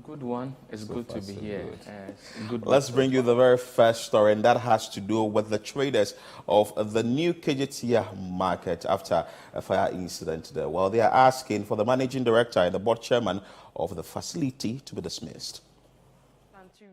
Good one. It's good to be here. Good. Let's bring you the very first story, and that has to do with the traders of the new Kjetia Market after a fire incident there. Well, they are asking for the managing director and the board chairman of the facility to be dismissed.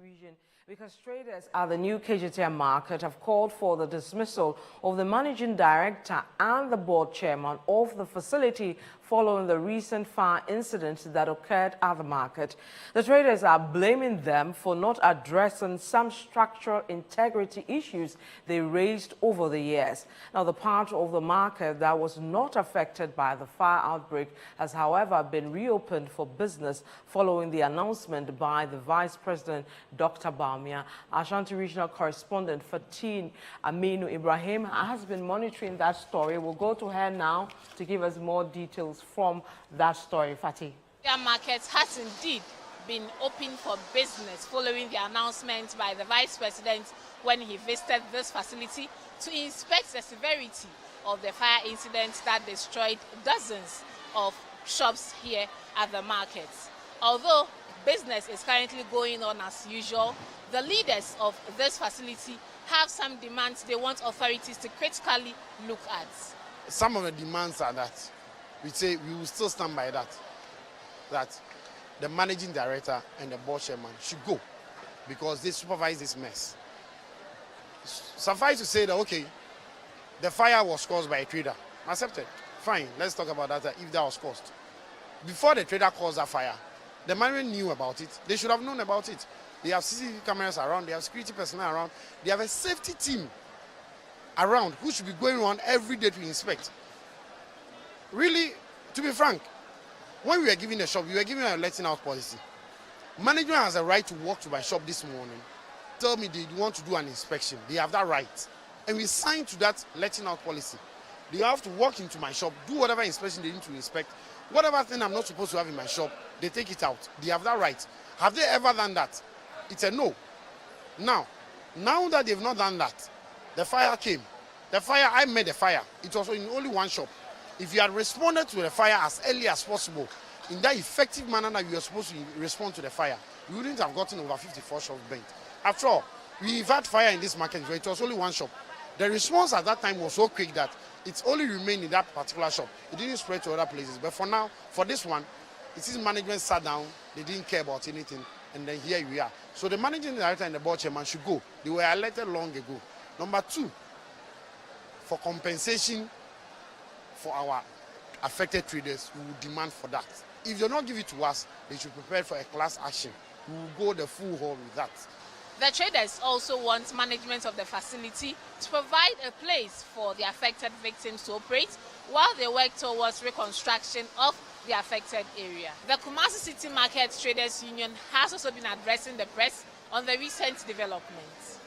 Region, because traders at the new Kjetia Market have called for the dismissal of the managing director and the board chairman of the facility following the recent fire incident that occurred at the market. The traders are blaming them for not addressing some structural integrity issues they raised over the years. Now, the part of the market that was not affected by the fire outbreak has, however, been reopened for business following the announcement by the Vice President, Dr. Baumia. Ashanti Regional Correspondent Fatin Aminu Ibrahim has been monitoring that story. We'll go to her now to give us more details from that story. Fatih. The market has indeed been open for business following the announcement by the Vice President when he visited this facility to inspect the severity of the fire incident that destroyed dozens of shops here at the market. Although business is currently going on as usual, the leaders of this facility have some demands they want authorities to critically look at. Some of the demands are that we say we will still stand by that the managing director and the board chairman should go because they supervise this mess. Suffice to say that, okay, the fire was caused by a trader. Accepted. Fine, let's talk about that if that was caused. Before the trader caused that fire, the management knew about it. They should have known about it. They have CCTV cameras around, they have security personnel around, they have a safety team around who should be going around every day to inspect. Really, to be frank, when we were giving the shop, we were giving a letting out policy. Management has a right to walk to my shop this morning, tell me they want to do an inspection. They have that right. And we signed to that letting out policy. They have to walk into my shop, do whatever inspection they need to inspect. Whatever thing I'm not supposed to have in my shop, they take it out. They have that right. Have they ever done that? It's a no. Now that they've not done that, the fire came. The fire, I made a fire. It was in only one shop. If you had responded to the fire as early as possible, in that effective manner that you were supposed to respond to the fire, you wouldn't have gotten over 54 shops burnt. After all, we've had fire in this market, it was only one shop. The response at that time was so quick that it's only remained in that particular shop. It didn't spread to other places. But for now, for this one, it is management sat down, they didn't care about anything, and then here we are. So the managing director and the board chairman should go. They were elected long ago. Number two, for compensation for our affected traders, we will demand for that. If they don't give it to us, they should prepare for a class action. We will go the full haul with that. The traders also want management of the facility to provide a place for the affected victims to operate while they work towards reconstruction of the affected area. The Kumasi City Market Traders Union has also been addressing the press on the recent developments.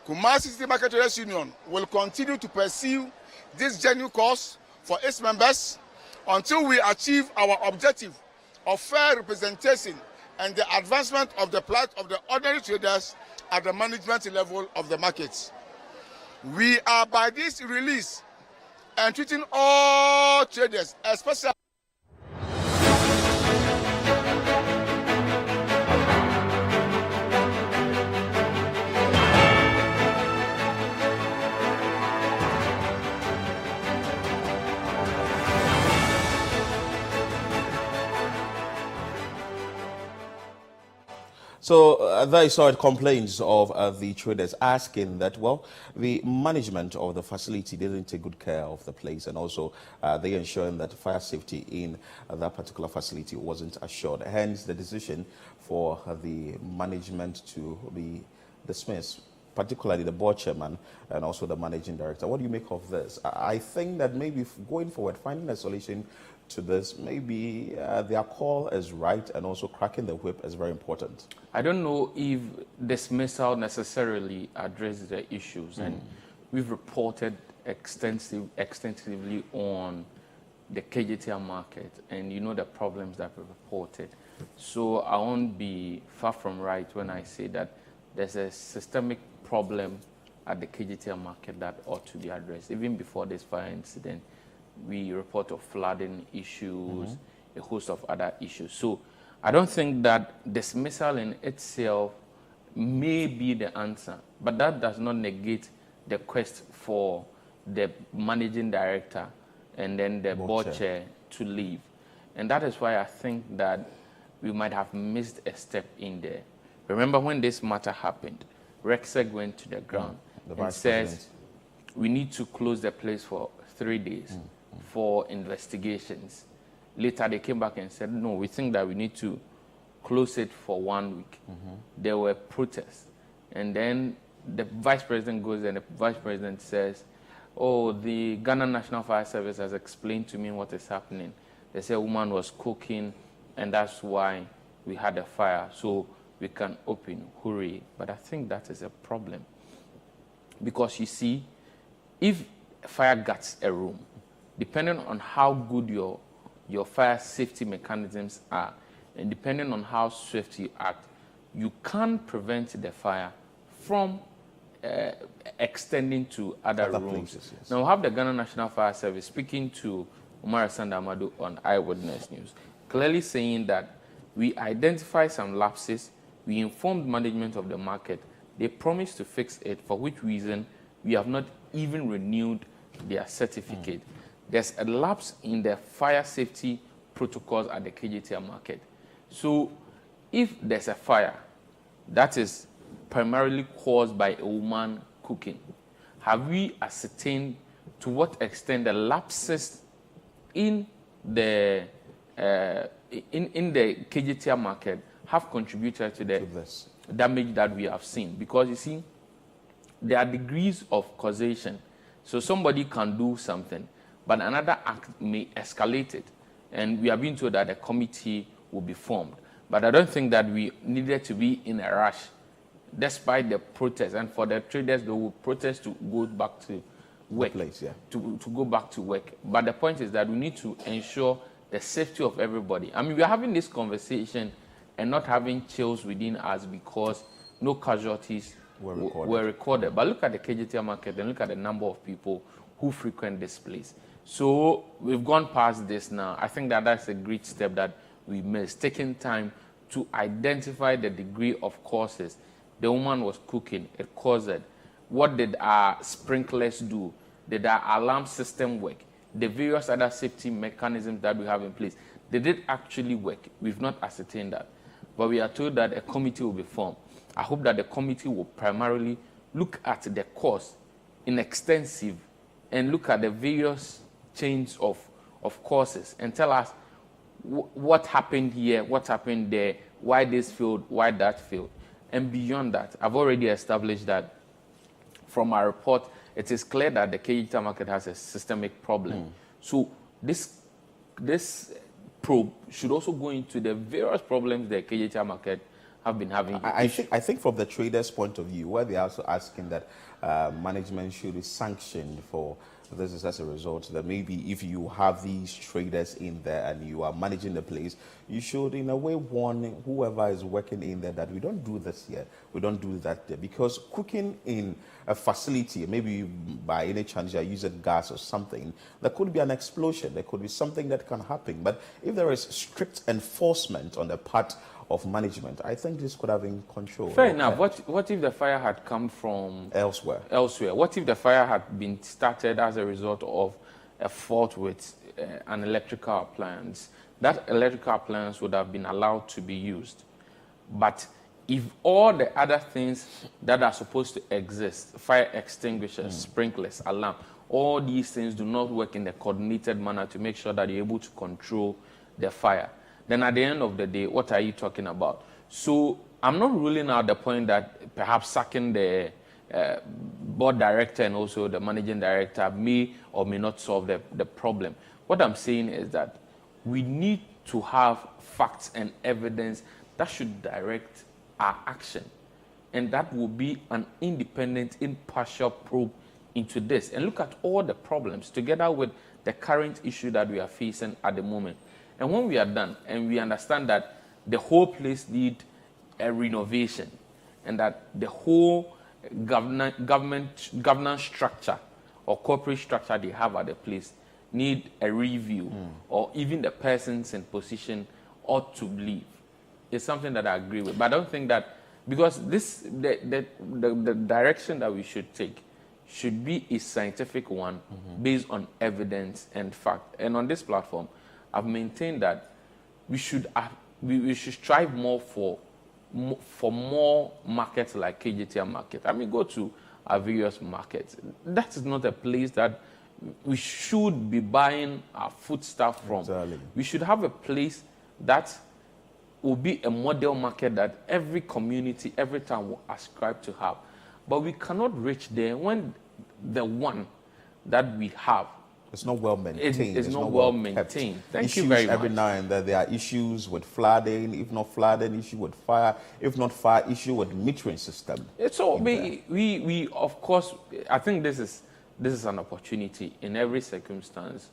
Kumasi City Market Traders Union will continue to pursue this genuine cause for its members until we achieve our objective of fair representation and the advancement of the plight of the ordinary traders at the management level of the markets. We are by this release entreating all traders, especially So there you saw complaints of the traders asking that, well, the management of the facility didn't take good care of the place, and also they ensuring that fire safety in that particular facility wasn't assured. Hence the decision for the management to be dismissed, particularly the board chairman and also the managing director. What do you make of this? I think that maybe going forward, finding a solution to this, maybe their call is right, and also cracking the whip is very important. I don't know if dismissal necessarily addresses the issues, and we've reported extensively on the Kjetia market, and you know the problems that we reported. So I won't be far from right when I say that there's a systemic problem at the Kjetia market that ought to be addressed. Even before this fire incident, we report of flooding issues, a host of other issues. So I don't think that dismissal in itself may be the answer, but that does not negate the quest for the managing director and then the board chair to leave. And that is why I think that we might have missed a step in there. Remember when this matter happened, Rexec went to the ground and says, we need to close the place for 3 days for investigations. Later they came back and said, no, we think that we need to close it for 1 week. There were protests. And then the vice president goes and the vice president says, oh, the Ghana National Fire Service has explained to me what is happening. They say a woman was cooking and that's why we had a fire. So we can open, hooray. But I think that is a problem. Because you see, if fire guts a room, depending on how good your fire safety mechanisms are, and depending on how swift you act, you can prevent the fire from extending to other rooms. Places, yes. Now, we have the Ghana National Fire Service speaking to Umar Sandamadu on Eyewitness News, clearly saying that we identified some lapses, we informed management of the market, they promised to fix it, for which reason we have not even renewed their certificate. There's a lapse in the fire safety protocols at the Kjetia Market. So if there's a fire that is primarily caused by a woman cooking, have we ascertained to what extent the lapses in the Kjetia Market have contributed to the damage that we have seen? Because you see, there are degrees of causation. So somebody can do something, but another act may escalate it. And we are being told that a committee will be formed. But I don't think that we needed to be in a rush, despite the protest. And for the traders, they will protest to go back to work, to go back to work. But the point is that we need to ensure the safety of everybody. I mean, we are having this conversation and not having chills within us because no casualties were recorded. But look at the Kjetia Market and look at the number of people who frequent this place. So we've gone past this now. I think that that's a great step that we missed, taking time to identify the degree of causes. The woman was cooking, it caused it. What did our sprinklers do? Did our alarm system work? The various other safety mechanisms that we have in place, did it actually work? We've not ascertained that. But we are told that a committee will be formed. I hope that the committee will primarily look at the cause in extensive and look at the various chains of causes and tell us what happened here, what happened there, why this failed, why that failed. And beyond that, I've already established that from our report, it is clear that the Kjetia Market has a systemic problem. So this probe should also go into the various problems the Kjetia Market have been having. I think from the traders' point of view, where they're also asking that management should be sanctioned for this is as a result, that maybe if you have these traders in there and you are managing the place, you should in a way warn whoever is working in there that we don't do this here, we don't do that there. Because cooking in a facility, maybe by any chance you're using gas or something, there could be an explosion, there could be something that can happen. But if there is strict enforcement on the part of management, I think this could have been controlled. Fair enough. What if the fire had come from elsewhere? What if the fire had been started as a result of a fault with an electrical appliance? That electrical appliance would have been allowed to be used. But if all the other things that are supposed to exist, fire extinguishers, sprinklers, alarm, all these things do not work in a coordinated manner to make sure that you're able to control the fire, then at the end of the day, what are you talking about? So I'm not ruling out the point that perhaps sacking the board director and also the managing director may or may not solve the problem. What I'm saying is that we need to have facts and evidence that should direct our action. And that will be an independent, impartial probe into this. And look at all the problems together with the current issue that we are facing at the moment. And when we are done and we understand that the whole place needs a renovation and that the whole governance structure or corporate structure they have at the place need a review, or even the persons in position ought to leave, is something that I agree with. But I don't think that, because the direction that we should take should be a scientific one based on evidence and fact. And on this platform, I've maintained that we should strive more for more markets like Kjetia Market. I mean, go to our various markets. That is not a place that we should be buying our foodstuff from. Exactly. We should have a place that will be a model market that every community, every town will ascribe to have. But we cannot reach there when the one that we have, it's not well maintained. It's not well maintained. Thank you very much. Every now and then there are issues with flooding, if not flooding, issue with fire, if not fire, issue with metering system. So we of course, I think this is an opportunity in every circumstance.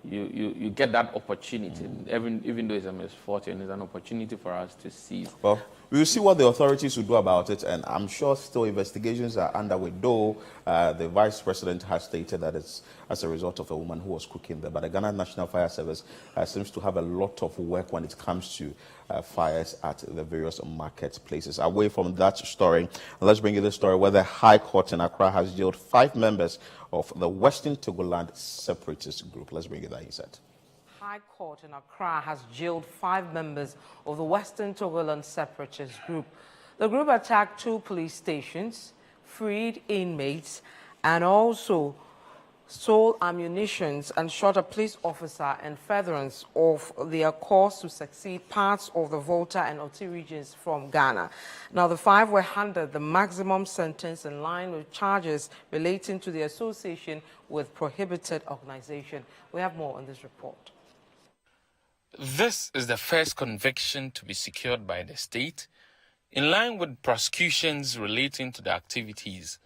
You get that opportunity, even though it's a misfortune, it's an opportunity for us to seize. Well, we will see what the authorities will do about it, and I'm sure still investigations are underway, though the Vice President has stated that it's as a result of a woman who was cooking there. But the Ghana National Fire Service seems to have a lot of work when it comes to fires at the various marketplaces. Away from that story, let's bring you the story where the High Court in Accra has jailed 5 members of the Western Togoland separatist group. Let's bring you that insight. High Court in Accra has jailed 5 members of the Western Togoland separatist group. The group attacked 2 police stations, freed inmates, and also stole ammunitions and shot a police officer and furtherance of their course to succeed parts of the Volta and Oti regions from Ghana. Now, the 5 were handed the maximum sentence in line with charges relating to the association with prohibited organization. We have more on this report. This is the first conviction to be secured by the state, in line with prosecutions relating to the activities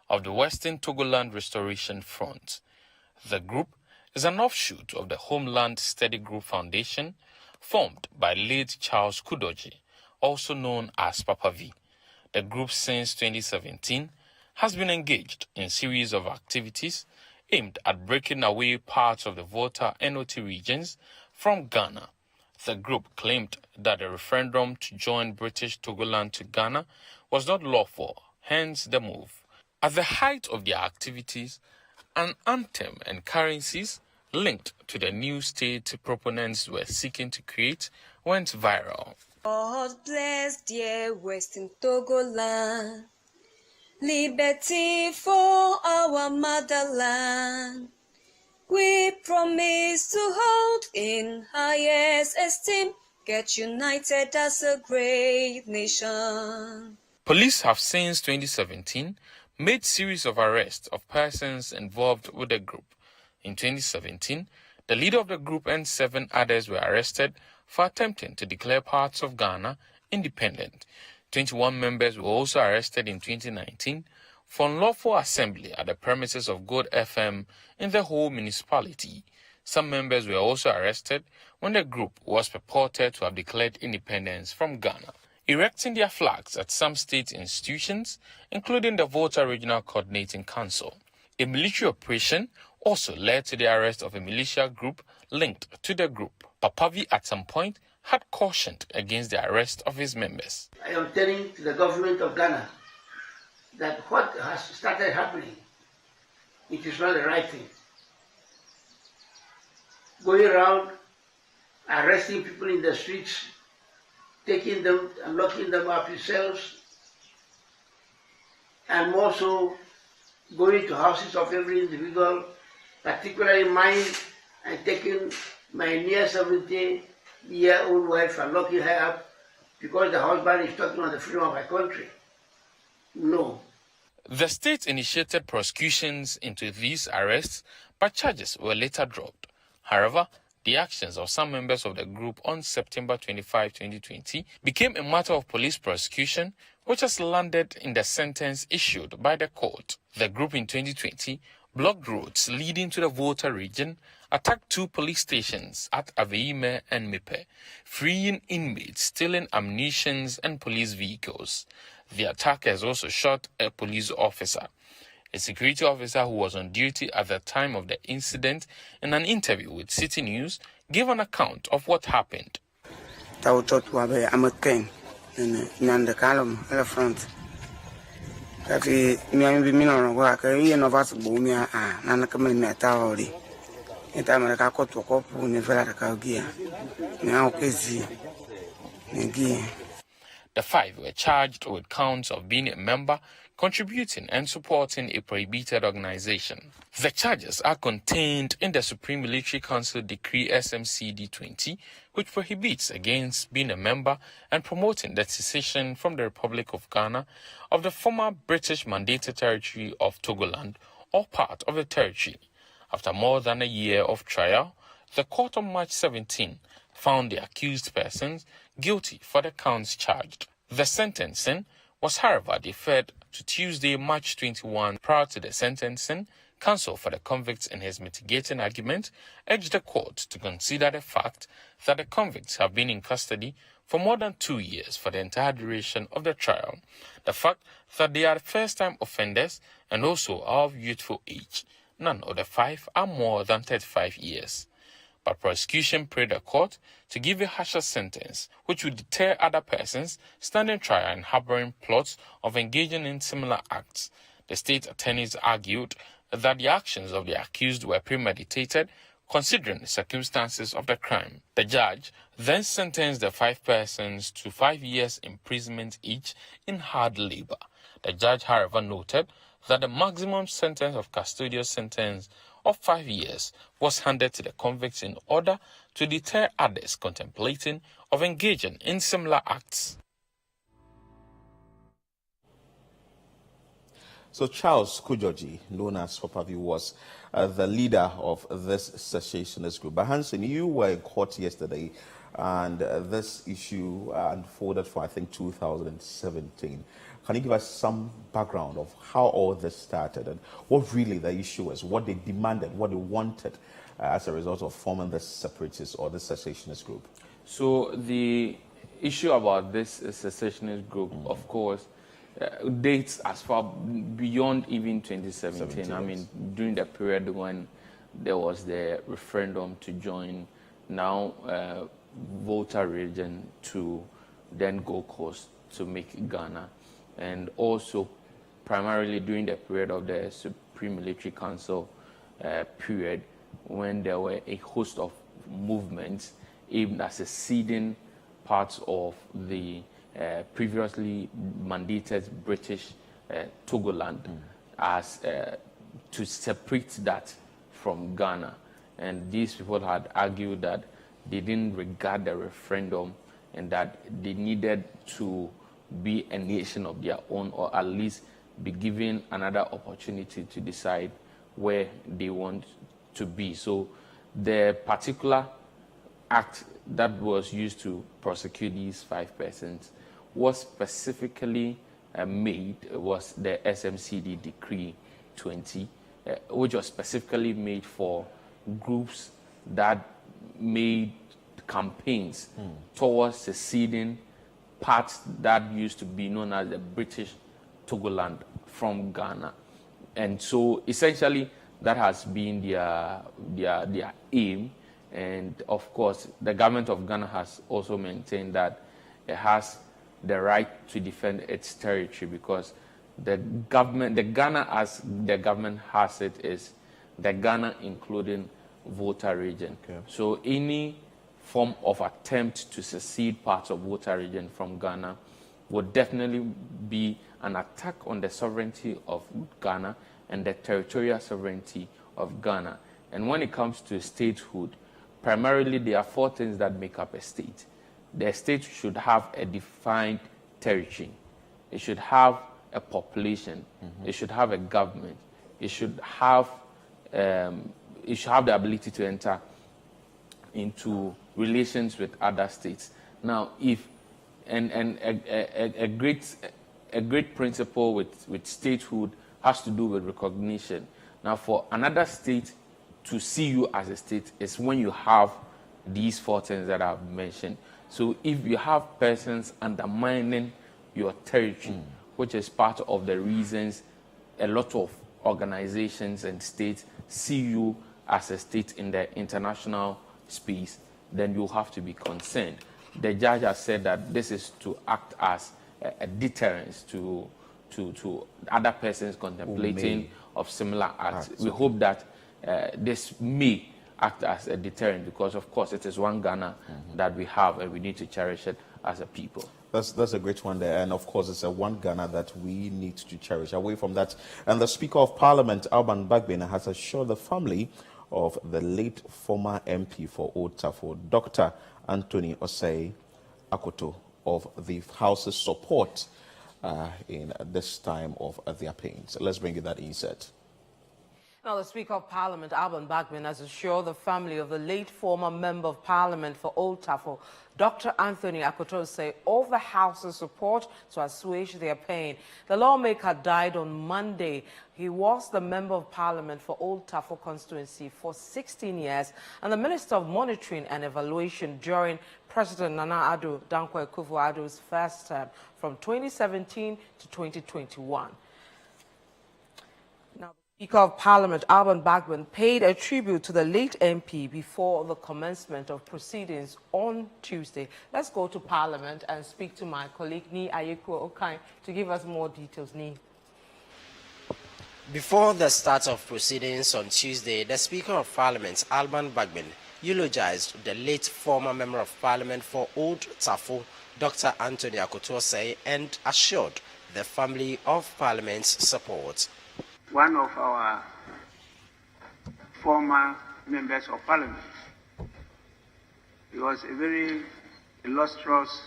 of the Western Togoland Restoration Front. The group is an offshoot of the Homeland Study Group Foundation, formed by late Charles Kudoji, also known as Papa V. The group since 2017 has been engaged in a series of activities aimed at breaking away parts of the Volta and Oti regions from Ghana. The group claimed that the referendum to join British Togoland to Ghana was not lawful, hence the move. At the height of their activities, an anthem and currencies linked to the new state proponents were seeking to create went viral. God bless dear Western Togoland, liberty for our motherland. We promise to hold in highest esteem, get united as a great nation. Police have since 2017 made series of arrests of persons involved with the group. In 2017, the leader of the group and 7 others were arrested for attempting to declare parts of Ghana independent. 21 members were also arrested in 2019 for unlawful assembly at the premises of Good FM in the whole municipality. Some members were also arrested when the group was purported to have declared independence from Ghana, erecting their flags at some state institutions, including the Volta Regional Coordinating Council. A military operation also led to the arrest of a militia group linked to the group. Papavi at some point had cautioned against the arrest of his members. I am telling to the government of Ghana that what has started happening, it is not the right thing. Going around, arresting people in the streets, taking them and locking them up in cells, and also going to houses of every individual, particularly mine, and taking my near 70-year-old wife and locking her up because the husband is talking on the freedom of my country. No. The state initiated prosecutions into these arrests, but charges were later dropped. However, the actions of some members of the group on September 25, 2020 became a matter of police prosecution, which has landed in the sentence issued by the court. The group in 2020 blocked roads leading to the Volta region, attacked 2 police stations at Aveime and Mipe, freeing inmates, stealing ammunition and police vehicles. The attackers also shot a police officer. A security officer who was on duty at the time of the incident, in an interview with City News, gave an account of what happened. tautot wabe amaken and the column front. Kafi miambi mino wa ka no vas bumia na kama metaori. Eta mara ko to ko pu ne fela ka gia. Na okezi. Ngi. The 5 were charged with counts of being a member, contributing and supporting a prohibited organization. The charges are contained in the Supreme Military Council Decree SMCD-20, which prohibits against being a member and promoting the secession from the Republic of Ghana of the former British mandated territory of Togoland or part of the territory. After more than a year of trial, the court on March 17 found the accused persons guilty for the counts charged. The sentencing was, however, deferred to Tuesday, March 21. Prior to the sentencing, counsel for the convicts in his mitigating argument urged the court to consider the fact that the convicts have been in custody for more than 2 years for the entire duration of the trial, the fact that they are first-time offenders and also are of youthful age. None of the 5 are more than 35 years. But prosecution prayed the court to give a harsher sentence, which would deter other persons standing trial and harboring plots of engaging in similar acts. The state attorneys argued that the actions of the accused were premeditated, considering the circumstances of the crime. The judge then sentenced the 5 persons to 5 years imprisonment each in hard labor. The judge, however, noted that the maximum sentence of custodial sentence of 5 years was handed to the convicts in order to deter others contemplating of engaging in similar acts. So Charles Kujoji, known as Papavi, was the leader of this secessionist group. But Hansen, you were in court yesterday, and this issue unfolded for, I think, 2017. Can you give us some background of how all this started and what really the issue is, what they demanded, what they wanted as a result of forming this separatist or this secessionist group? So the issue about this secessionist group, of course, dates as far beyond even 2017. I mean, during the period when there was the referendum to join now Volta region to then Gold Coast to make Ghana. And also primarily during the period of the Supreme Military Council period, when there were a host of movements aimed at seceding parts of the previously mandated British Togoland as to separate that from Ghana. And these people had argued that they didn't regard the referendum and that they needed to be a nation of their own, or at least be given another opportunity to decide where they want to be. So the particular act that was used to prosecute these 5 persons was specifically made was the SMCD Decree 20, which was specifically made for groups that made campaigns towards seceding parts that used to be known as the British Togoland from Ghana. And so essentially that has been their aim. And of course, the government of Ghana has also maintained that it has the right to defend its territory, because the Ghana as the government has it is the Ghana including Volta region. Okay. So any form of attempt to secede parts of Volta region from Ghana would definitely be an attack on the sovereignty of Ghana and the territorial sovereignty of Ghana. And when it comes to statehood, primarily there are 4 things that make up a state. The state should have a defined territory. It should have a population. It should have a government. It should have the ability to enter into relations with other states. Now, if a great principle with statehood has to do with recognition. Now, for another state to see you as a state is when you have these 4 things that I've mentioned. So if you have persons undermining your territory, which is part of the reasons a lot of organizations and states see you as a state in the international space, then you have to be concerned. the judge has said that this is to act as a deterrence to other persons contemplating of similar acts. We hope that this may act as a deterrent, because of course it is one Ghana that we have, and we need to cherish it as a people. That's a great one there, and of course it's a one Ghana that we need to cherish. Away from that, and the Speaker of Parliament, Alban Bagbin, has assured the family of the late former MP for Old Tafo, Dr. Anthony Osei Akoto, of the House's support in this time of their pains. Let's bring you that insert. Now, the Speaker of Parliament, Alban Bagbin, has assured the family of the late former Member of Parliament for Old Tafo, Dr. Anthony Akoto, of the House's support to assuage their pain. The lawmaker died on Monday. He was the Member of Parliament for Old Tafo constituency for 16 years and the Minister of Monitoring and Evaluation during President Nana Addo Dankwa Akufo-Addo's first term from 2017 to 2021. Now, Speaker of Parliament Alban Bagbin paid a tribute to the late MP before the commencement of proceedings on Tuesday. Let's go to Parliament and speak to my colleague Ni Ayeko Okai to give us more details. Ni. Before the start of proceedings on Tuesday, the Speaker of Parliament Alban Bagbin eulogized the late former Member of Parliament for Old Tafo, Dr. Anthony Akoto, and assured the family of Parliament's support. One of our former members of Parliament. He was a very illustrious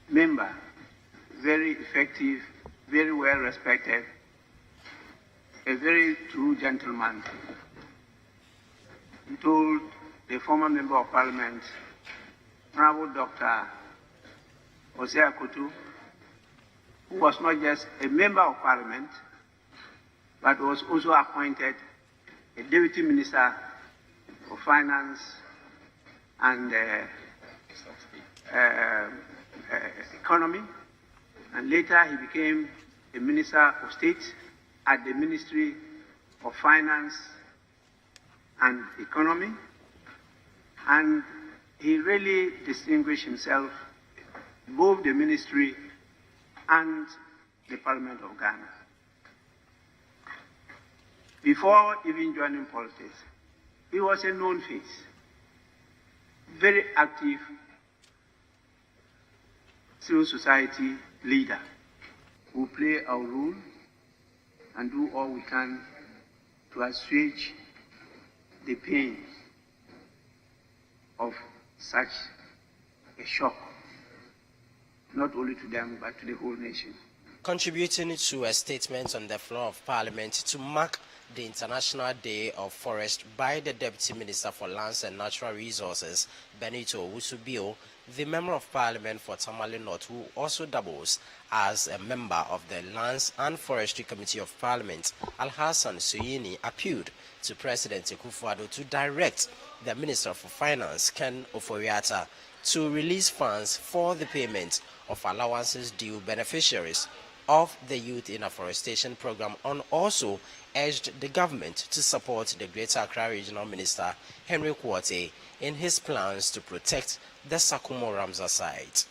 member, very effective, very well respected, a very true gentleman. He told the former member of Parliament, Honorable Dr. Osei Akoto, who was not just a member of Parliament, but was also appointed a Deputy Minister of Finance and Economy, and later he became a Minister of State at the Ministry of Finance and Economy, and he really distinguished himself both the ministry and the Parliament of Ghana. Before even joining politics, he was a known face, very active civil society leader who play our role and do all we can to assuage the pain of such a shock, not only to them but to the whole nation. Contributing to a statement on the floor of Parliament to mark the International Day of Forest by the Deputy Minister for Lands and Natural Resources, Benito Usubio, the Member of Parliament for Tamale North, who also doubles as a member of the Lands and Forestry Committee of Parliament, Alhassan Suyini, appealed to President Akufo-Addo to direct the Minister for Finance, Ken Ofori-Atta, to release funds for the payment of allowances due beneficiaries of the Youth in Afforestation Program, and also urged the government to support the Greater Accra Regional Minister, Henry Kwote, in his plans to protect the Sakumo Ramsar site.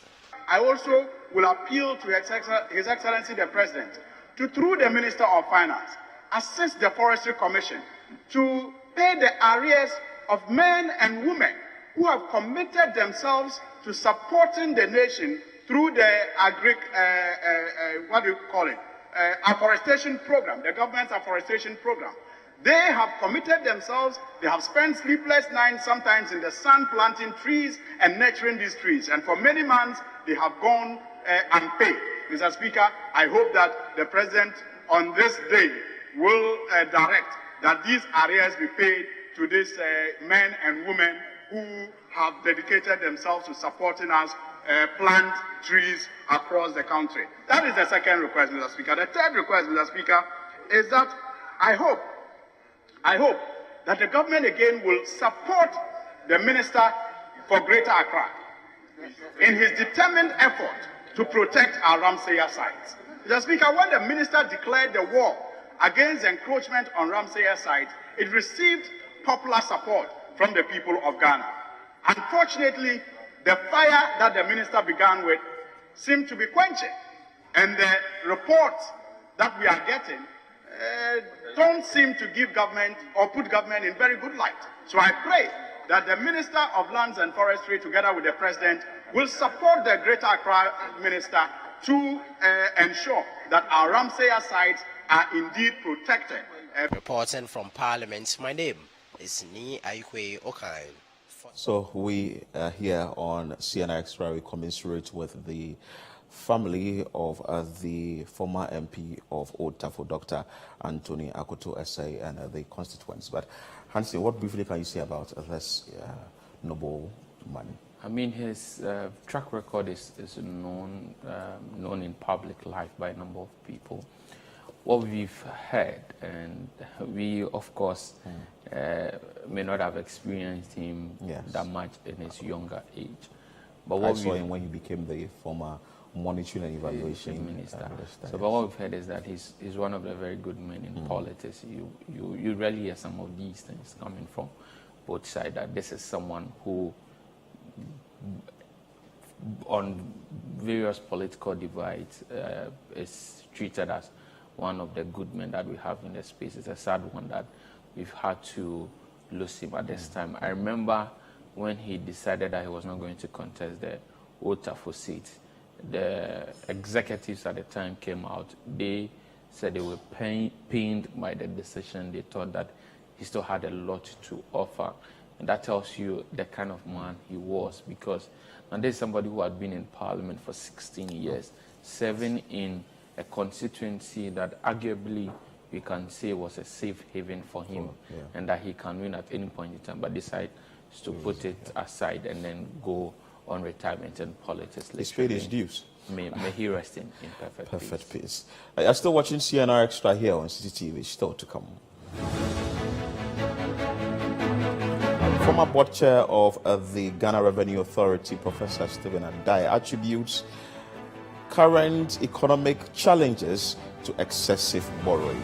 I also will appeal to His Excellency the President to, through the Minister of Finance, assist the Forestry Commission to pay the arrears of men and women who have committed themselves to supporting the nation through the afforestation program, the government's afforestation program. They have committed themselves, they have spent sleepless nights, sometimes in the sun, planting trees and nurturing these trees. And for many months, they have gone unpaid. Mr. Speaker, I hope that the President on this day will direct that these arrears be paid to these men and women who have dedicated themselves to supporting us plant trees across the country. That is the second request, Mr. Speaker. The third request, Mr. Speaker, is that I hope that the government again will support the Minister for Greater Accra in his determined effort to protect our Ramsar sites. Mr. Speaker, when the Minister declared the war against encroachment on Ramsar sites, it received popular support from the people of Ghana. Unfortunately, the fire that the minister began with seemed to be quenching. And the reports that we are getting don't seem to give government or put government in very good light. So I pray that the Minister of Lands and Forestry, together with the President, will support the Greater Accra Minister to ensure that our Ramsey sites are indeed protected. Reporting from Parliament, my name is Ni Aikwe Okan. So we here on CNR Extra, we commiserate with the family of the former MP of Volta, Dr. Anthony Akoto Essay, and the constituents. But Hansi, what briefly can you say about this noble man? I mean, his track record is known in public life by a number of people. What we've heard, and we, of course, may not have experienced him that much in his younger age. But what I saw him when he became the former monitoring and evaluation minister. So, but what we've heard is that he's one of the very good men in politics. You rarely hear some of these things coming from both sides. That this is someone who, on various political divides, is treated as one of the good men that we have in the space. It's a sad one that we've had to lose him at this time. I remember when he decided that he was not going to contest the Volta for seat, the executives at the time came out. They said they were pained by the decision. They thought that he still had a lot to offer. And that tells you the kind of man he was, because and there's somebody who had been in Parliament for 16 years, serving in a constituency that arguably we can say was a safe haven for him, and that he can win at any point in time, but decides to put it aside and then go on retirement and politics. He's paid his dues. May he rest in perfect peace. You're still watching CNR Extra here on CCTV. Still to come. Former board chair of the Ghana Revenue Authority, Professor Stephen Adai, attributes current economic challenges to excessive borrowing.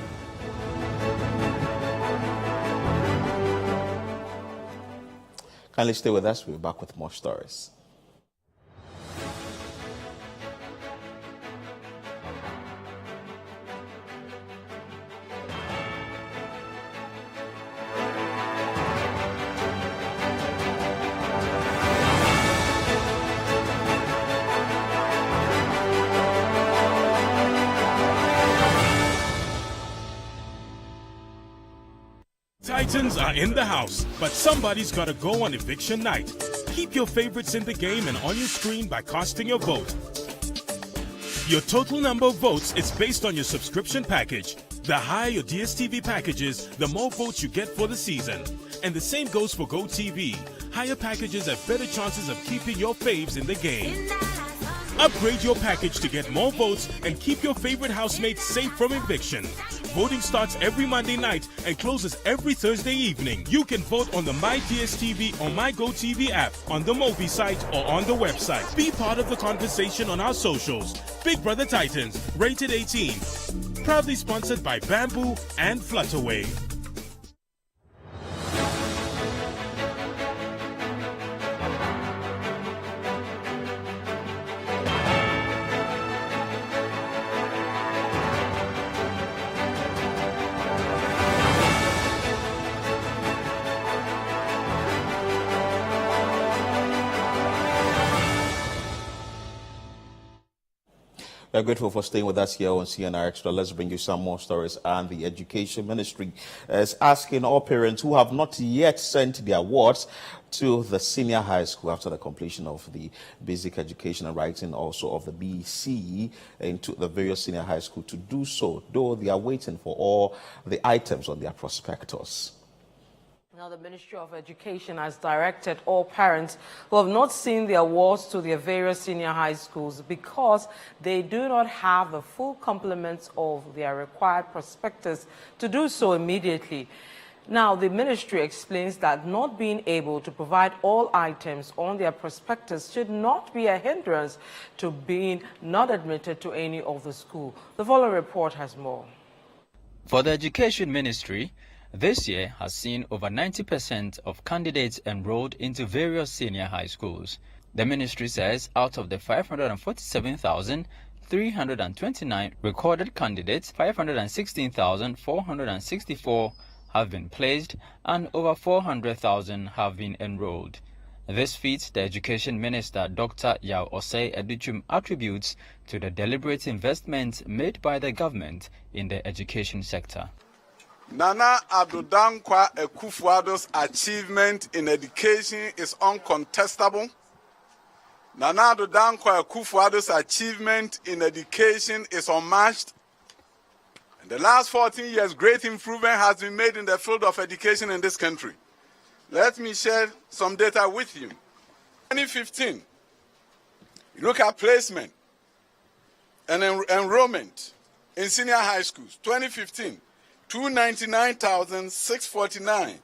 Kindly stay with us. We'll be back with more stories. Titans are in the house, but somebody's got to go on eviction night. Keep your favorites in the game and on your screen by casting your vote. Your total number of votes is based on your subscription package. The higher your DSTV package is, the more votes you get for the season. And the same goes for GoTV. Higher packages have better chances of keeping your faves in the game. Upgrade your package to get more votes and keep your favorite housemates safe from eviction. Voting starts every Monday night and closes every Thursday evening. You can vote on the My DSTV or My GoTV app, on the Mobi site, or on the website. Be part of the conversation on our socials. Big Brother Titans, rated 18. Proudly sponsored by Bamboo and Flutterwave. We're grateful for staying with us here on CNR Extra. Let's bring you some more stories. And the Education Ministry is asking all parents who have not yet sent their awards to the senior high school after the completion of the basic education and writing also of the BC into the various senior high school to do so, though they are waiting for all the items on their prospectus. Now, the Ministry of Education has directed all parents who have not seen the awards to their various senior high schools because they do not have the full complements of their required prospectus to do so immediately. Now, the ministry explains that not being able to provide all items on their prospectus should not be a hindrance to being not admitted to any of the school. The following report has more. For the Education Ministry, this year has seen over 90% of candidates enrolled into various senior high schools. The ministry says out of the 547,329 recorded candidates, 516,464 have been placed and over 400,000 have been enrolled. This feat, the Education Minister Dr. Yao Osei Educhum attributes to the deliberate investments made by the government in the education sector. Nana Addo Dankwa Akufo-Addo's achievement in education is uncontestable. Nana Addo Dankwa Akufo-Addo's achievement in education is unmatched. In the last 14 years, great improvement has been made in the field of education in this country. Let me share some data with you. 2015, you look at placement and enrollment in senior high schools. 2015, 299,649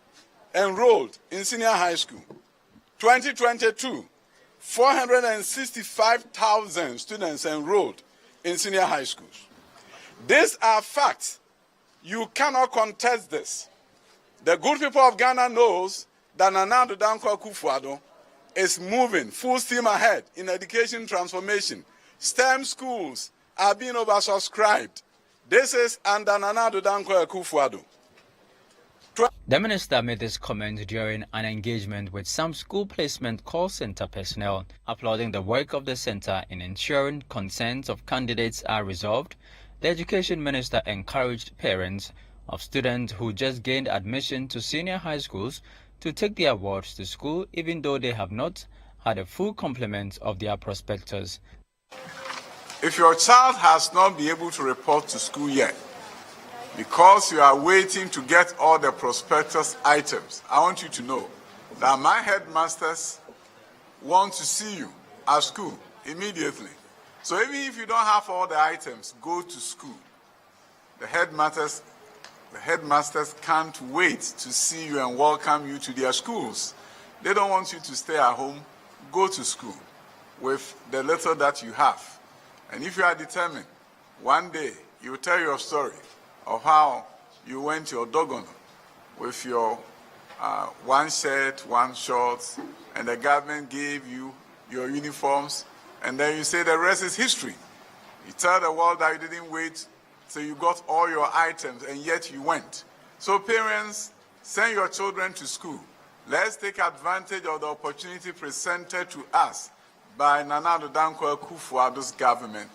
enrolled in senior high school. 2022, 465,000 students enrolled in senior high schools. These are facts. You cannot contest this. The good people of Ghana knows that Nana Addo Dankwa Akufo-Addo is moving full steam ahead in education transformation. STEM schools are being oversubscribed. This is under Nana Addo Dankwa Akufo-Addo. The minister made this comment during an engagement with some school placement call center personnel, applauding the work of the center in ensuring concerns of candidates are resolved. The education minister encouraged parents of students who just gained admission to senior high schools to take their awards to school even though they have not had a full complement of their prospectus. If your child has not been able to report to school yet, because you are waiting to get all the prospectus items, I want you to know that my headmasters want to see you at school immediately. So even if you don't have all the items, go to school. The headmasters can't wait to see you and welcome you to their schools. They don't want you to stay at home. Go to school with the little that you have. And if you are determined, one day you will tell your story of how you went to your Togoland with your one shirt, one shorts, and the government gave you your uniforms, and then you say the rest is history. You tell the world that you didn't wait till you got all your items, and yet you went. So parents, send your children to school. Let's take advantage of the opportunity presented to us by Nana Addo Dankwa Akufo-Addo's government,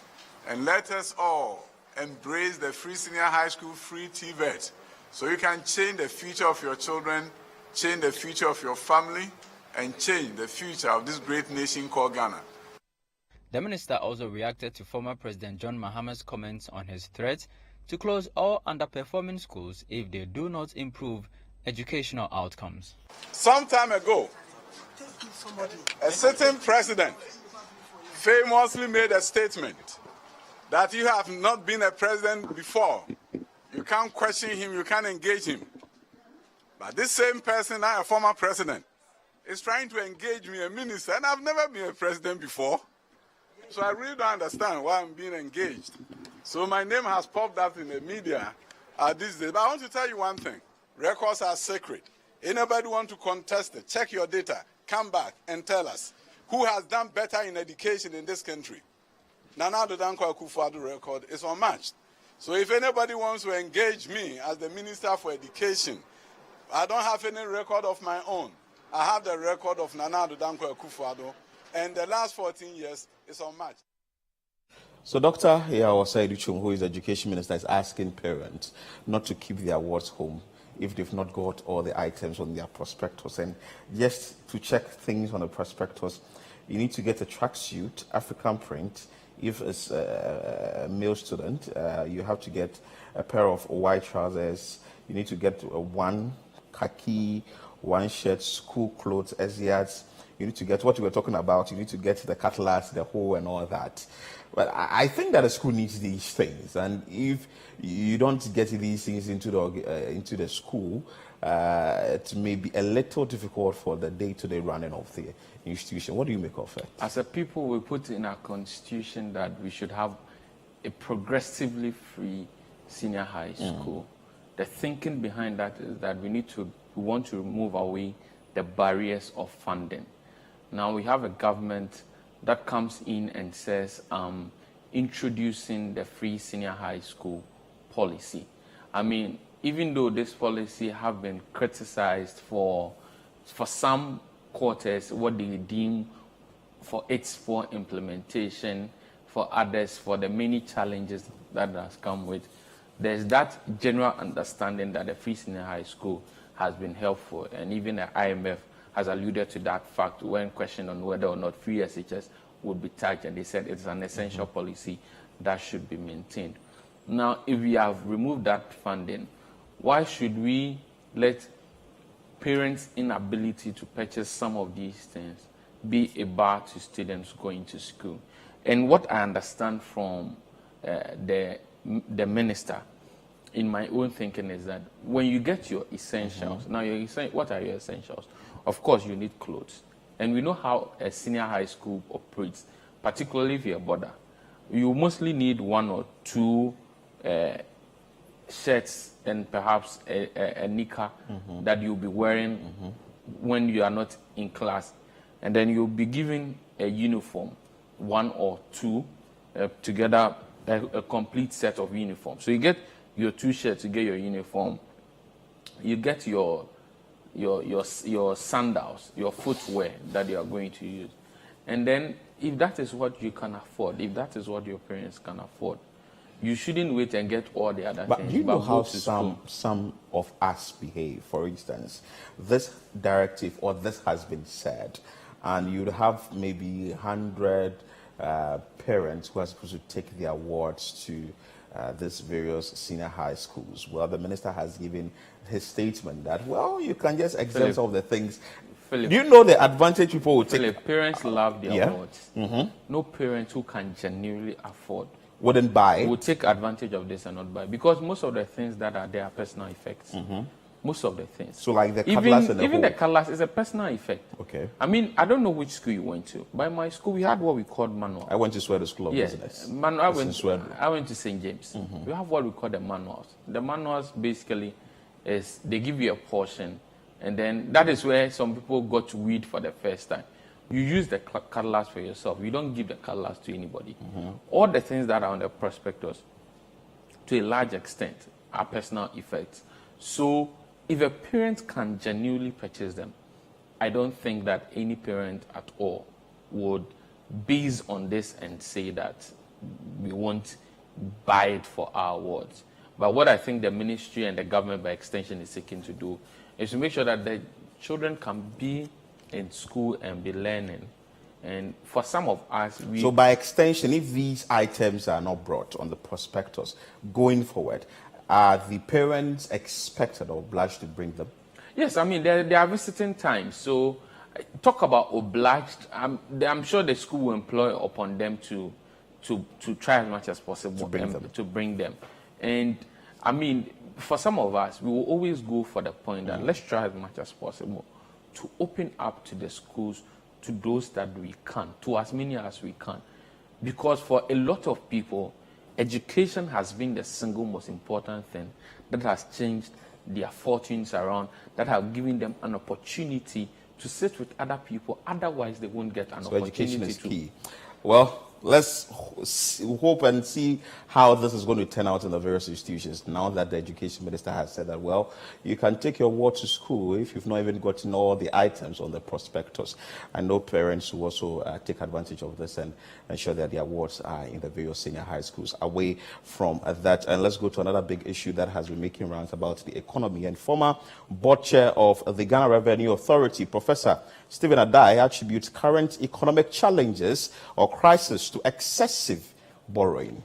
and let us all embrace the free senior high school free TVET so you can change the future of your children, change the future of your family, and change the future of this great nation called Ghana. The minister also reacted to former President John Mahamas' comments on his threat to close all underperforming schools if they do not improve educational outcomes. Some time ago, a certain president famously made a statement that you have not been a president before. You can't question him, you can't engage him. But this same person, now a former president, is trying to engage me, a minister, and I've never been a president before. So I really don't understand why I'm being engaged. So my name has popped up in the media these days. But I want to tell you one thing. Records are sacred. Anybody want to contest it, check your data, come back and tell us who has done better in education in this country. Nana Addo Dankwa Akufo-Addo record is unmatched. So if anybody wants to engage me as the Minister for Education, I don't have any record of my own. I have the record of Nana Addo Dankwa Akufo-Addo, and the last 14 years is unmatched. So Dr. Yao Osei Educhum, who is the Education Minister, is asking parents not to keep their awards home if they've not got all the items on their prospectus. And just to check things on the prospectus, you need to get a tracksuit, African print. If it's a male student, you have to get a pair of white trousers. You need to get one khaki, one shirt, school clothes, Asiads. You need to get what we were talking about. You need to get the cutlass, the hoe, and all that. But I think that the school needs these things. And if you don't get these things into the school, it may be a little difficult for the day-to-day running of the institution. What do you make of it? As a people, we put in our constitution that we should have a progressively free senior high school. The thinking behind that is that we want to remove away the barriers of funding. Now we have a government that comes in and says, introducing the free senior high school policy. I mean, even though this policy have been criticized for some quarters, what they deem for its poor implementation, for others, for the many challenges that has come with, there's that general understanding that the free senior high school has been helpful, and even the IMF has alluded to that fact when questioned on whether or not free SHS would be tagged, and they said it's an essential policy that should be maintained. Now, if we have removed that funding, why should we let parents' inability to purchase some of these things be a bar to students going to school? And what I understand from the minister, in my own thinking, is that when you get your essentials, now what are your essentials? Of course, you need clothes. And we know how a senior high school operates, particularly if you're a border. You mostly need 1 or 2 shirts and perhaps a knicker that you'll be wearing when you are not in class. And then you'll be given a uniform, 1 or 2, together, a complete set of uniforms. So you get your 2 shirts, you get your uniform, you get your sandals, your footwear that you are going to use. And then if that is what you can afford, if that is what your parents can afford, you shouldn't wait and get all the other things. But do you know how some of us behave? For instance, this directive or this has been said, and you'd have maybe 100 parents who are supposed to take their awards to these various senior high schools. Well, the minister has given his statement that, well, you can just exempt some of the things. Philip, do you know the advantage people will take? Parents love the awards. No parent who can genuinely afford wouldn't buy. Would take advantage of this and not buy, because most of the things that are there are personal effects. Most of the things. So like the colors and even the colors is a personal effect. Okay. I mean, I don't know which school you went to. By my school, we had what we called manual. I went to Sweden School of Business. I went to St. James. We have what we call the manuals. The manuals basically is they give you a portion, and then that is where some people got to read for the first time. You use the colors for yourself. You don't give the colors to anybody. All the things that are on the prospectus, to a large extent, are personal effects. So if a parent can genuinely purchase them, I don't think that any parent at all would base on this and say that we won't buy it for our awards. But what I think the ministry and the government by extension is seeking to do is to make sure that the children can be in school and be learning. And for some of us, so by extension, if these items are not brought on the prospectus going forward, are the parents expected or obliged to bring them? Yes, I mean, there are visiting times. So talk about obliged. I'm sure the school will employ upon them to try as much as possible to bring them. And I mean, for some of us, we will always go for the point that let's try as much as possible to open up to the schools, to those that we can, to as many as we can. Because for a lot of people, education has been the single most important thing that has changed their fortunes around, that have given them an opportunity to sit with other people. Otherwise, they won't get an opportunity. Education is key. Well, let's hope and see how this is going to turn out in the various institutions now that the education minister has said that, well, you can take your award to school if you've not even gotten all the items on the prospectus. I know parents who also take advantage of this and ensure that the awards are in the various senior high schools. Away from that, and let's go to another big issue that has been making rounds about the economy. And former board chair of the Ghana Revenue Authority, Professor Stephen Adai, attributes current economic challenges or crisis to excessive borrowing.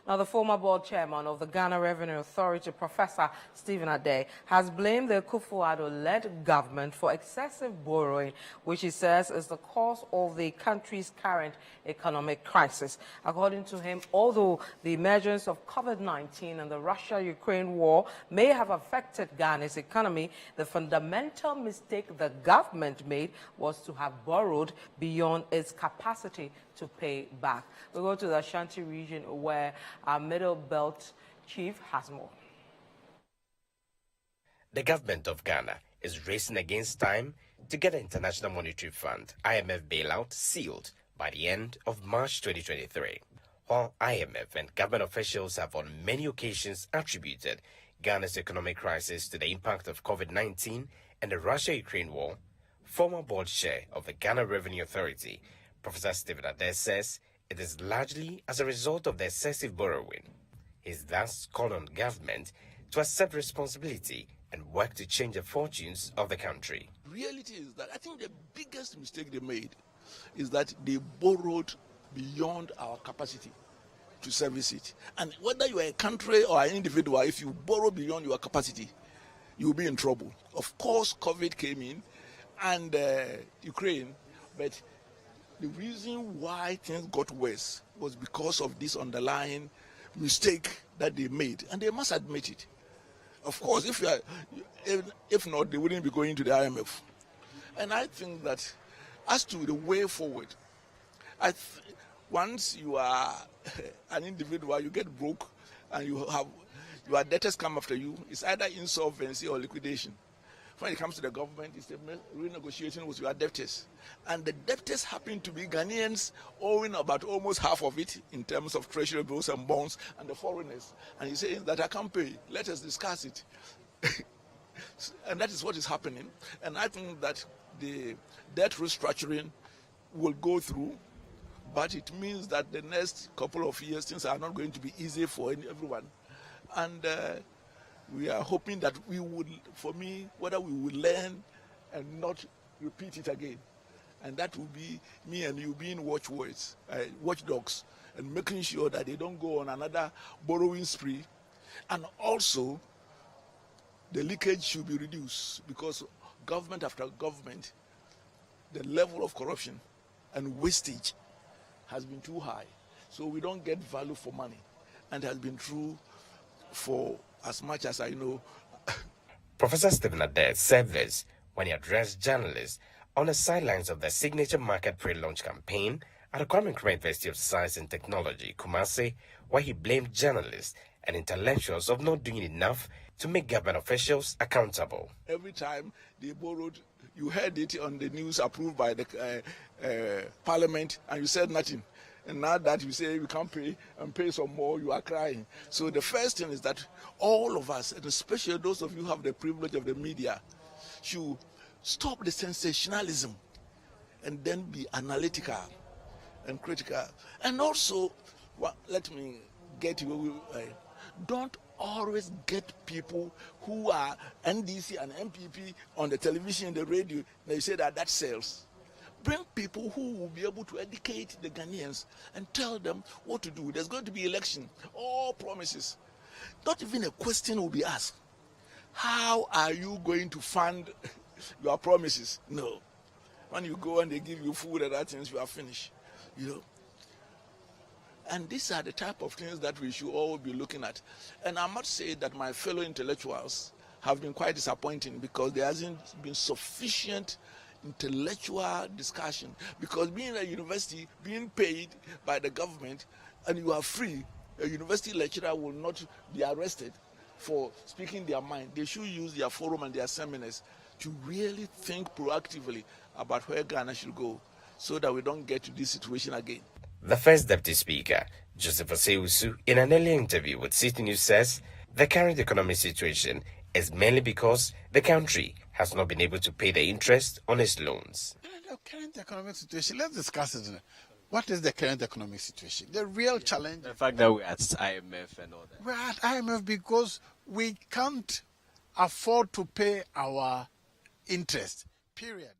Now, the former board chairman of the Ghana Revenue Authority, Professor Stephen Adai, has blamed the Akufo-Addo-led government for excessive borrowing, which he says is the cause of the country's current economic crisis. According to him, although the emergence of COVID-19 and the Russia-Ukraine war may have affected Ghana's economy, the fundamental mistake the government made was to have borrowed beyond its capacity to pay back. We go to the Ashanti region where our Middle Belt chief has more. The government of Ghana is racing against time to get the International Monetary Fund (IMF) bailout sealed by the end of March 2023. While IMF and government officials have on many occasions attributed Ghana's economic crisis to the impact of COVID-19 and the Russia-Ukraine war, former board chair of the Ghana Revenue Authority, Professor Stephen Adair, says it is largely as a result of the excessive borrowing. He's thus called on government to accept responsibility and work to change the fortunes of the country. The reality is that I think the biggest mistake they made is that they borrowed beyond our capacity to service it. And whether you are a country or an individual, if you borrow beyond your capacity, you'll be in trouble. Of course, COVID came in and Ukraine, but the reason why things got worse was because of this underlying mistake that they made, and they must admit it. Of course, if not, they wouldn't be going to the IMF. And I think that as to the way forward, once you are an individual, you get broke and your debtors come after you, it's either insolvency or liquidation. When it comes to the government, it's the renegotiation with your debtors. And the debtors happen to be Ghanaians owing about almost half of it in terms of treasury bills and bonds, and the foreigners. And he's saying that I can't pay. Let us discuss it. And that is what is happening. And I think that the debt restructuring will go through, but it means that the next couple of years things are not going to be easy for everyone. And we are hoping that we would, for me, whether we will learn and not repeat it again. And that will be me and you being watchdogs, and making sure that they don't go on another borrowing spree. And also, the leakage should be reduced, because government after government, the level of corruption and wastage has been too high. So we don't get value for money. And it has been true for as much as I know. Professor Stephen Adair said this when he addressed journalists on the sidelines of the Signature Market pre-launch campaign at the Kwame Nkrumah University of Science and Technology, Kumasi, where he blamed journalists and intellectuals of not doing enough to make government officials accountable. Every time they borrowed, you heard it on the news approved by the parliament, and you said nothing. And now that you say we can't pay and pay some more, you are crying. So the first thing is that all of us, and especially those of you who have the privilege of the media, should stop the sensationalism and then be analytical and critical. And also, let me get you, don't always get people who are NDC and MPP on the television, the radio, they say that sells. Bring people who will be able to educate the Ghanaians and tell them what to do. There's going to be election, all promises. Not even a question will be asked. How are you going to fund your promises? No. When you go and they give you food and other things, you are finished. You know. And these are the type of things that we should all be looking at. And I must say that my fellow intellectuals have been quite disappointing, because there hasn't been sufficient intellectual discussion. Because being a university, being paid by the government, and you are free, a university lecturer will not be arrested for speaking their mind. They should use their forum and their seminars to really think proactively about where Ghana should go, so that we don't get to this situation again. The first Deputy Speaker, Joseph Osei-Usu, in an earlier interview with City News, says the current economic situation is mainly because the country has not been able to pay the interest on its loans. The current economic situation, let's discuss it. What is the current economic situation? The real challenge. The fact that we're at IMF and all that. We're at IMF because we can't afford to pay our interest, period.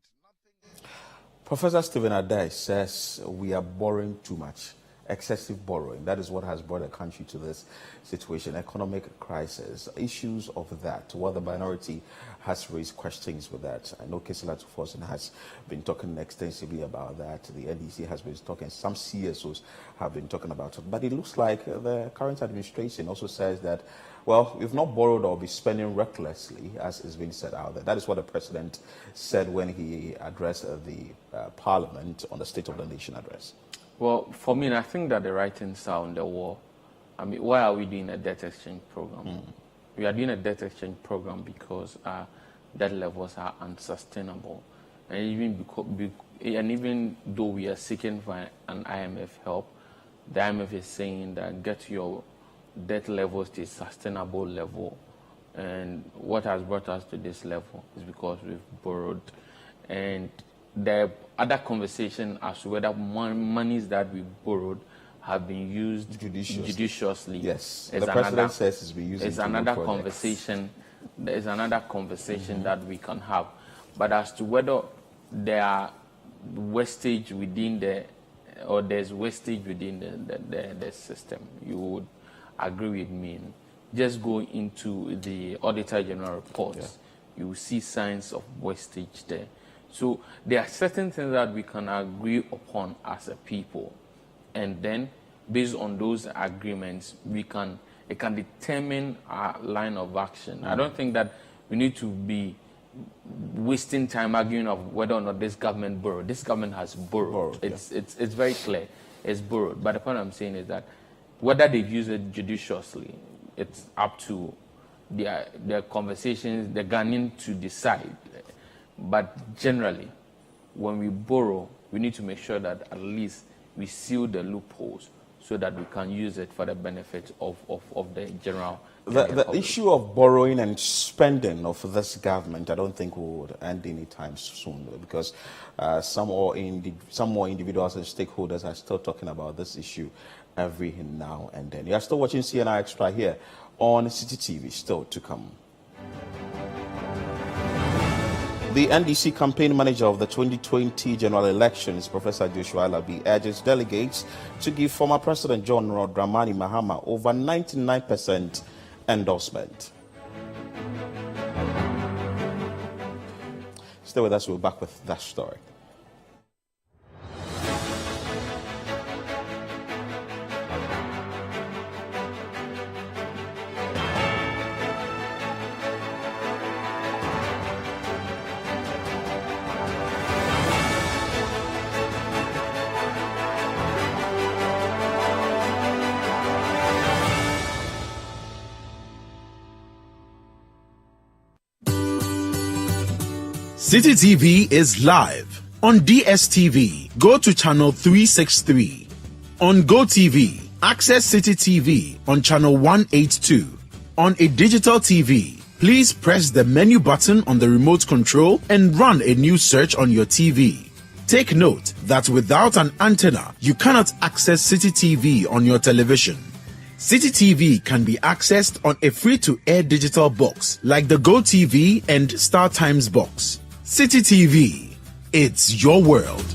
Professor Stephen Adair says we are borrowing too much, excessive borrowing. That is what has brought the country to this situation, economic crisis, issues of that. Well, the minority has raised questions with that. I know Kjetia Market has been talking extensively about that. The NDC has been talking, some CSOs have been talking about it. But it looks like the current administration also says that, well, we've not borrowed or be spending recklessly, as is being said out there. That is what the president said when he addressed the parliament on the State of the Nation address. Well, for me, I think that the writings are on the wall. I mean, why are we doing a debt exchange program? We are doing a debt exchange program because debt levels are unsustainable. and even though we are seeking for an IMF help, the IMF is saying that get your debt levels to a sustainable level. And what has brought us to this level is because we've borrowed. And there are other conversations as to whether monies that we borrowed have been used judiciously. Yes, the president says it's been used. It's another conversation. There is another conversation that we can have. But as to whether there are wastage within there's wastage within the system, you would agree with me. Just go into the Auditor General reports, you will see signs of wastage there. So there are certain things that we can agree upon as a people, and then based on those agreements, it can determine our line of action. I don't think that we need to be wasting time arguing of whether or not this government borrowed. This government has borrowed. It's very clear. It's borrowed. But the point I'm saying is that whether they've used it judiciously, it's up to their conversations, the Ghanaian to decide. But generally, when we borrow, we need to make sure that at least we seal the loopholes so that we can use it for the benefit of the general The issue of borrowing and spending of this government, I don't think would end anytime soon, because some more individuals and stakeholders are still talking about this issue every now and then. You are still watching CNR Extra here on City TV, still to come. The NDC campaign manager of the 2020 general elections, Professor Joshua Alabi, urges delegates to give former President John Dramani Mahama over 99% endorsement. Stay with us, we'll be back with that story. City TV is live on DSTV. Go to channel 363. On GoTV, access City TV on channel 182. On a digital TV, please press the menu button on the remote control and run a new search on your TV. Take note that without an antenna, you cannot access City TV on your television. City TV can be accessed on a free-to-air digital box like the GoTV and StarTimes box. City TV, it's your world.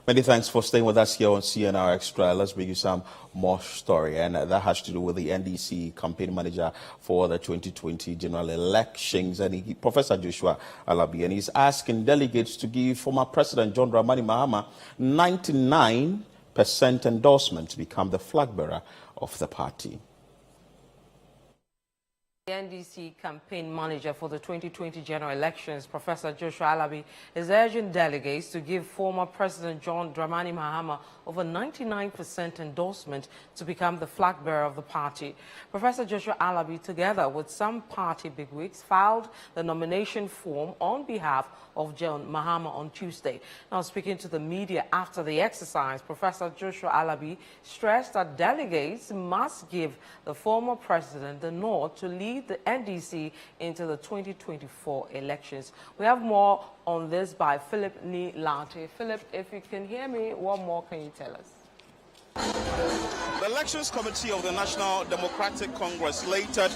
Many thanks for staying with us here on CNR Extra. Let's bring you some more story, and that has to do with the NDC campaign manager for the 2020 general elections, and Professor Joshua Alabi, and he's asking delegates to give former President John Dramani Mahama 99% endorsement to become the flag bearer of the party. The NDC campaign manager for the 2020 general elections, Professor Joshua Alabi, is urging delegates to give former President John Dramani Mahama over 99% endorsement to become the flag bearer of the party. Professor Joshua Alabi, together with some party bigwigs, filed the nomination form on behalf of John Mahama on Tuesday. Now, speaking to the media after the exercise, Professor Joshua Alabi stressed that delegates must give the former president the nod to lead the NDC into the 2024 elections. We have more on this by Philip Nilante. Philip, if you can hear me, what more can you tell us? The Elections Committee of the National Democratic Congress slated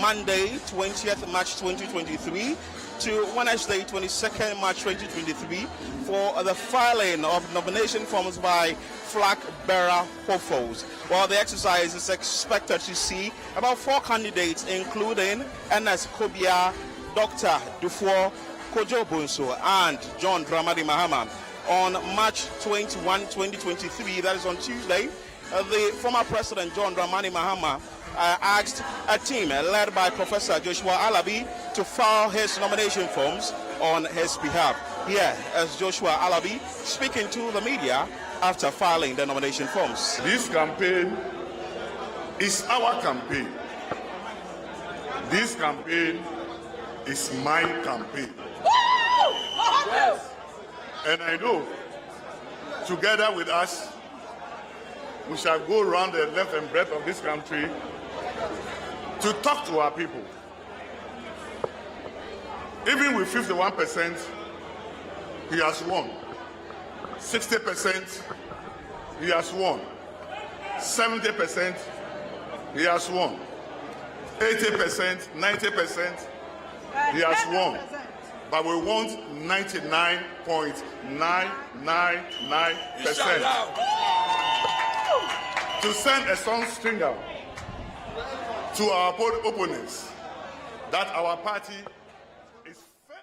Monday, 20th March 2023 to Wednesday, 22nd March 2023 for the filing of nomination forms by flag bearer hopefuls. While the exercise is expected to see about 4 candidates, including Ernest Kobia, Dr. Dufour, Kojo Bunso, and John Dramani Mahama. on March 21, 2023, that is on Tuesday, the former President John Dramani Mahama asked a team led by Professor Joshua Alabi to file his nomination forms on his behalf. Here is Joshua Alabi speaking to the media after filing the nomination forms. This campaign is our campaign. This campaign is my campaign. Yes. And I know, together with us, we shall go around the length and breadth of this country to talk to our people. Even with 51%, he has won. 60%, he has won. 70%, he has won. 80%, 90%, he has won. But we want 99.999% to send a strong signal to our opponents that our party is fair.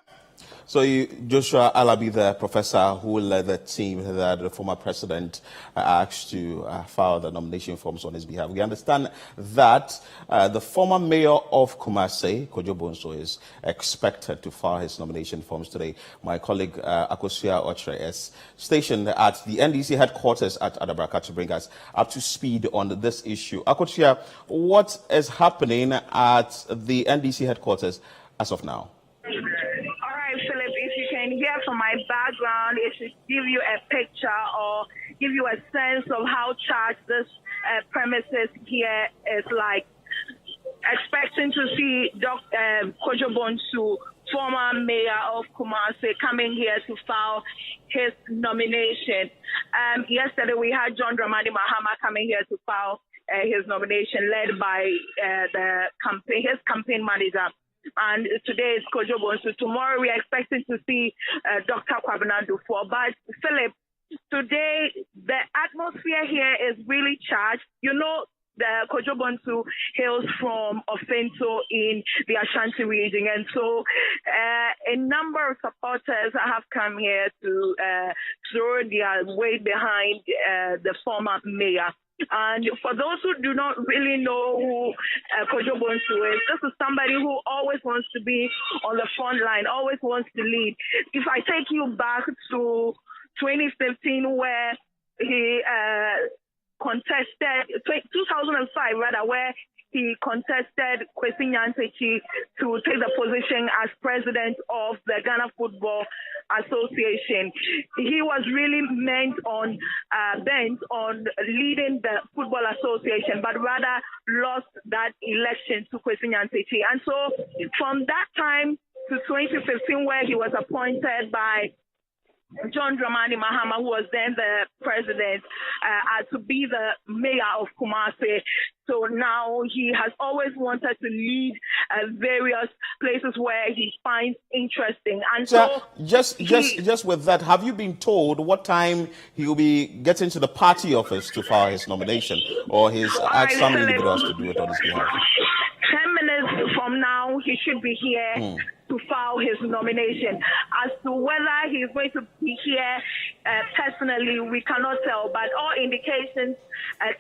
So Joshua Alabi, the professor who led the team that the former president asked to file the nomination forms on his behalf. We understand that the former mayor of Kumasi, Kojo Bonso, is expected to file his nomination forms today. My colleague Akosua Ochre is stationed at the NDC headquarters at Adabraka to bring us up to speed on this issue. Akosua, what is happening at the NDC headquarters as of now? Here from my background, it should give you a picture or give you a sense of how charged this premises here is like. Expecting to see Dr. Kojo Bonsu, former mayor of Kumasi, coming here to file his nomination. Yesterday we had John Dramani Mahama coming here to file his nomination, led by his campaign manager. And today is Kojo Bonsu. Tomorrow we are expecting to see Dr. Kwabena Dufo. But Philip, today the atmosphere here is really charged. You know, the Kojo Bonsu hails from Ofinto in the Ashanti region. And so a number of supporters have come here to throw their weight behind the former mayor. And for those who do not really know who Kojo Bonsu is, this is somebody who always wants to be on the front line, always wants to lead. If I take you back to 2015, where he contested, 2005 rather, where he contested Kwesi Nyantakyi to take the position as president of the Ghana Football Association. He was really bent on leading the Football Association, but rather lost that election to Kwesi Nyantakyi. And so from that time to 2015, where he was appointed by John Dramani Mahama, who was then the president, to be the mayor of Kumasi. So now he has always wanted to lead various places where he finds interesting. And so just with that, have you been told what time he will be getting to the party office to file his nomination, or his asked some individuals to do it on his behalf? 10 minutes from now, he should be here to file his nomination. As to whether he is going to be here personally, we cannot tell, but all indications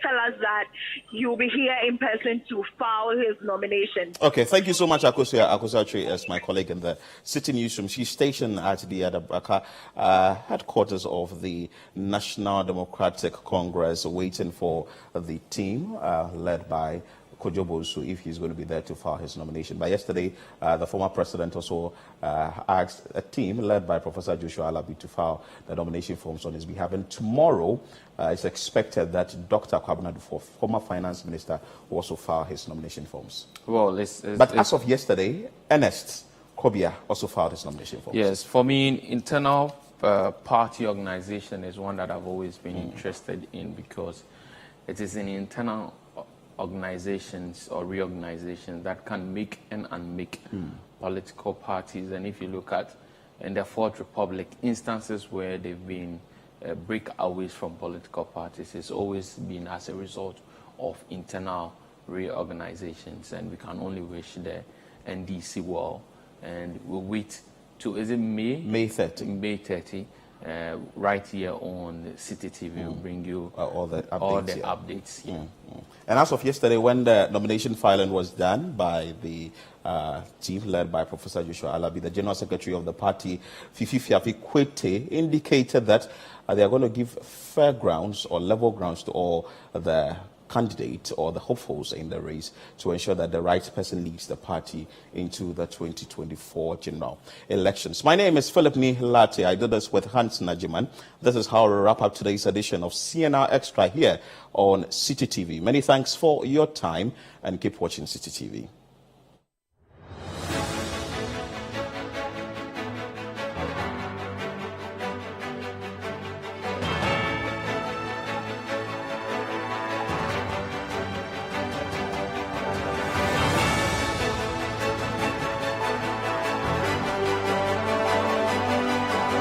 tell us that he will be here in person to file his nomination. Okay, thank you so much, Akosua Tree, as my colleague in the City Newsroom. She's stationed at the Adabraka headquarters of the National Democratic Congress, waiting for the team led by Kojo Bonsu, if he's going to be there to file his nomination. But yesterday, the former president also asked a team led by Professor Joshua Alabi to file the nomination forms on his behalf. And tomorrow, it's expected that Dr. Kwabena Dufo, former finance minister, will also file his nomination forms. Well, but as of yesterday, Ernest Kobia also filed his nomination forms. Yes, for me, internal party organization is one that I've always been interested in, because it is an internal organizations or reorganizations that can make and unmake political parties. And if you look at in the Fourth Republic, instances where they've been breakaways from political parties, it's always been as a result of internal reorganizations. And we can only wish the NDC well. And we'll wait to, is it May? May 30. May 30. right here on City TV. We'll bring you all the updates. And as of yesterday, when the nomination filing was done by the team led by Professor Joshua Alabi, the General Secretary of the party, Fifi Fiafi Kwete, indicated that they are going to give fair grounds or level grounds to all the candidates or the hopefuls in the race to ensure that the right person leads the party into the 2024 general elections. My name is Philip Nihilate. I did this with Hans Najiman. This is how we wrap up today's edition of CNR Extra here on City TV. Many thanks for your time and keep watching City TV.